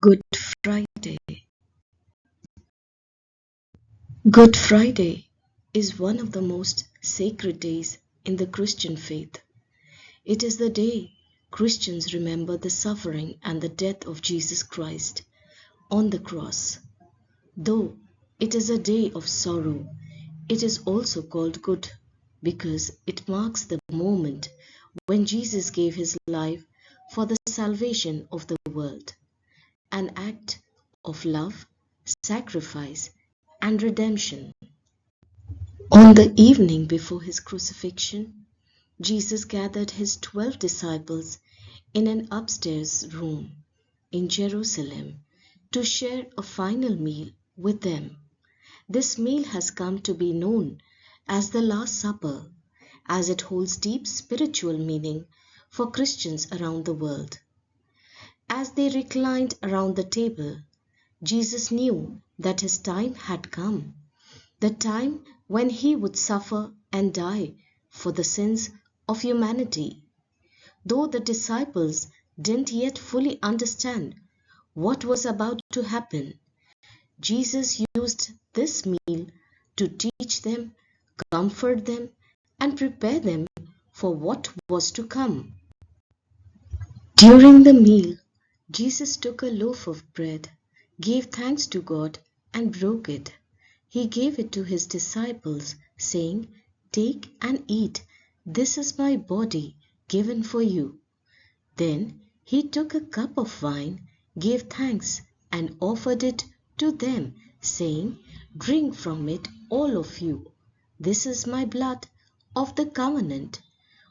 Good Friday. Good Friday is one of the most sacred days in the Christian faith. It is the day Christians remember the suffering and the death of Jesus Christ on the cross. Though it is a day of sorrow, it is also called good because it marks the moment when Jesus gave his life for the salvation of the world, an act of love, sacrifice, and redemption. On the evening before his crucifixion, Jesus gathered his 12 disciples in an upstairs room in Jerusalem to share a final meal with them. This meal has come to be known as the Last Supper, as it holds deep spiritual meaning for Christians around the world. As they reclined around the table, Jesus knew that his time had come, the time when he would suffer and die for the sins of humanity. Though the disciples didn't yet fully understand what was about to happen, Jesus used this meal to teach them, comfort them, and prepare them for what was to come. During the meal, Jesus took a loaf of bread, gave thanks to God, and broke it. He gave it to his disciples, saying, "Take and eat. This is my body given for you." Then he took a cup of wine, gave thanks, and offered it to them, saying, "Drink from it, all of you. This is my blood of the covenant,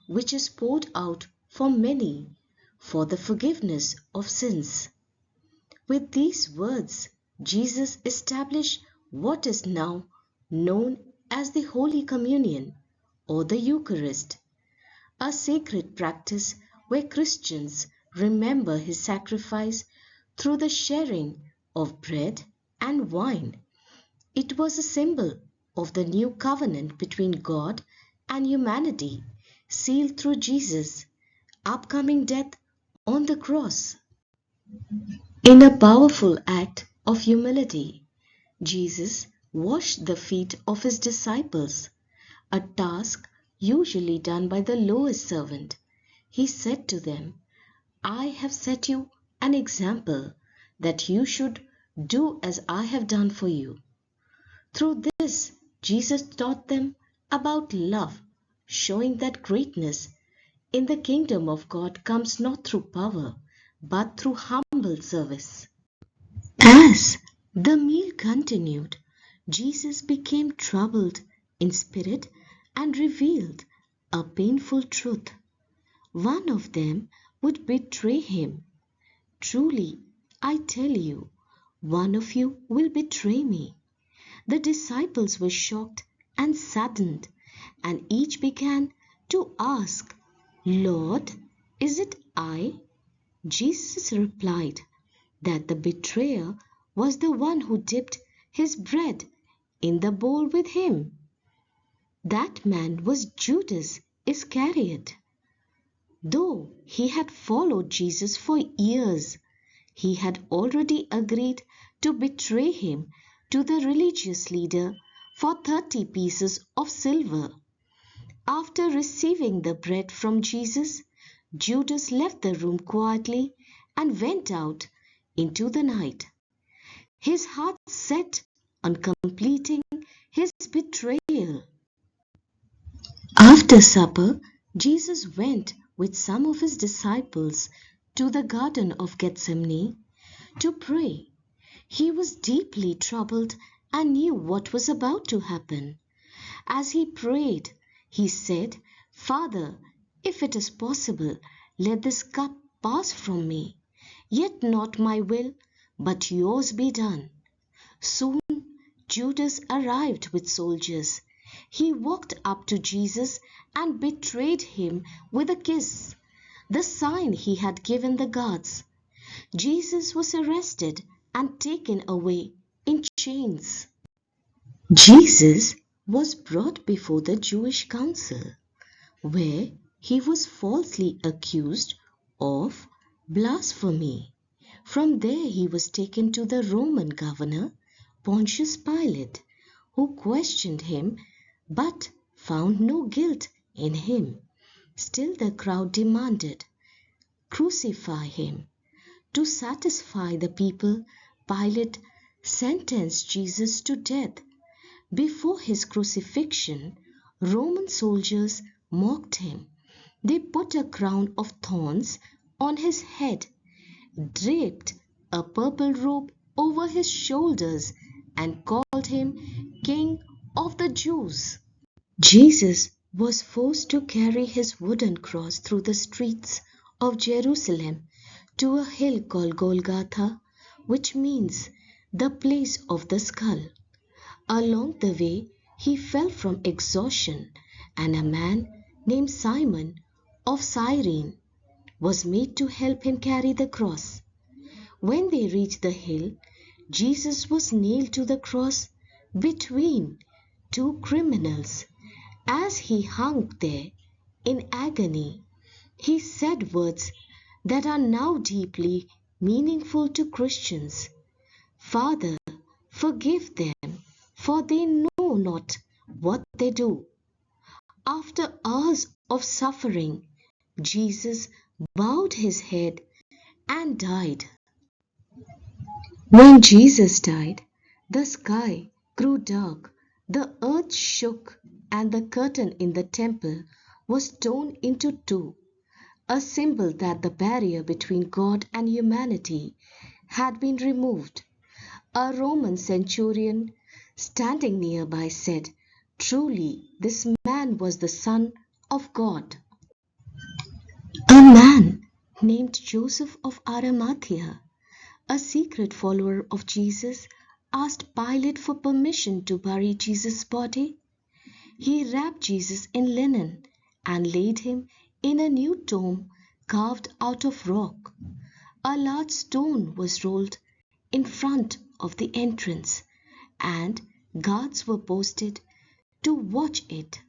which is poured out for many for the forgiveness of sins." With these words, Jesus established what is now known as the Holy Communion or the Eucharist, a sacred practice where Christians remember his sacrifice through the sharing of bread and wine. It was a symbol of the new covenant between God and humanity, sealed through Jesus' upcoming death on the cross. In a powerful act of humility, Jesus washed the feet of his disciples, a task usually done by the lowest servant. He said to them, "I have set you an example that you should do as I have done for you." Through this, Jesus taught them about love, showing that greatness in the kingdom of God comes not through power, but through humble service. As the meal continued, Jesus became troubled in spirit and revealed a painful truth. One of them would betray him. "Truly, I tell you, one of you will betray me." The disciples were shocked and saddened, and each began to ask, "Lord, is it I?" Jesus replied that the betrayer was the one who dipped his bread in the bowl with him. That man was Judas Iscariot. Though he had followed Jesus for years, he had already agreed to betray him to the religious leader for 30 pieces of silver. After receiving the bread from Jesus, Judas left the room quietly and went out into the night, his heart set on completing his betrayal. After supper, Jesus went with some of his disciples to the Garden of Gethsemane to pray. He was deeply troubled and knew what was about to happen. As he prayed, he said, "Father, if it is possible, let this cup pass from me. Yet not my will, but yours be done." Soon Judas arrived with soldiers. He walked up to Jesus and betrayed him with a kiss, the sign he had given the guards. Jesus was arrested and taken away in chains. Jesus was brought before the Jewish council, where he was falsely accused of blasphemy. From there he was taken to the Roman governor, Pontius Pilate, who questioned him but found no guilt in him. Still the crowd demanded, "Crucify him." To satisfy the people, Pilate sentenced Jesus to death. Before his crucifixion, Roman soldiers mocked him. They put a crown of thorns on his head, draped a purple robe over his shoulders, and called him King of the Jews. Jesus was forced to carry his wooden cross through the streets of Jerusalem to a hill called Golgotha, which means the place of the skull. Along the way, he fell from exhaustion, and a man named Simon of Cyrene was made to help him carry the cross. When they reached the hill, Jesus was nailed to the cross between two criminals. As he hung there in agony, he said words that are now deeply meaningful to Christians. "Father, forgive them, for they know not what they do." After hours of suffering, Jesus bowed his head and died. When Jesus died, the sky grew dark, the earth shook, and the curtain in the temple was torn into two, a symbol that the barrier between God and humanity had been removed. A Roman centurion standing nearby said, "Truly, this man was the Son of God." A man named Joseph of Arimathea, a secret follower of Jesus, asked Pilate for permission to bury Jesus' body. He wrapped Jesus in linen and laid him in a new tomb carved out of rock. A large stone was rolled in front of the entrance, and guards were posted to watch it.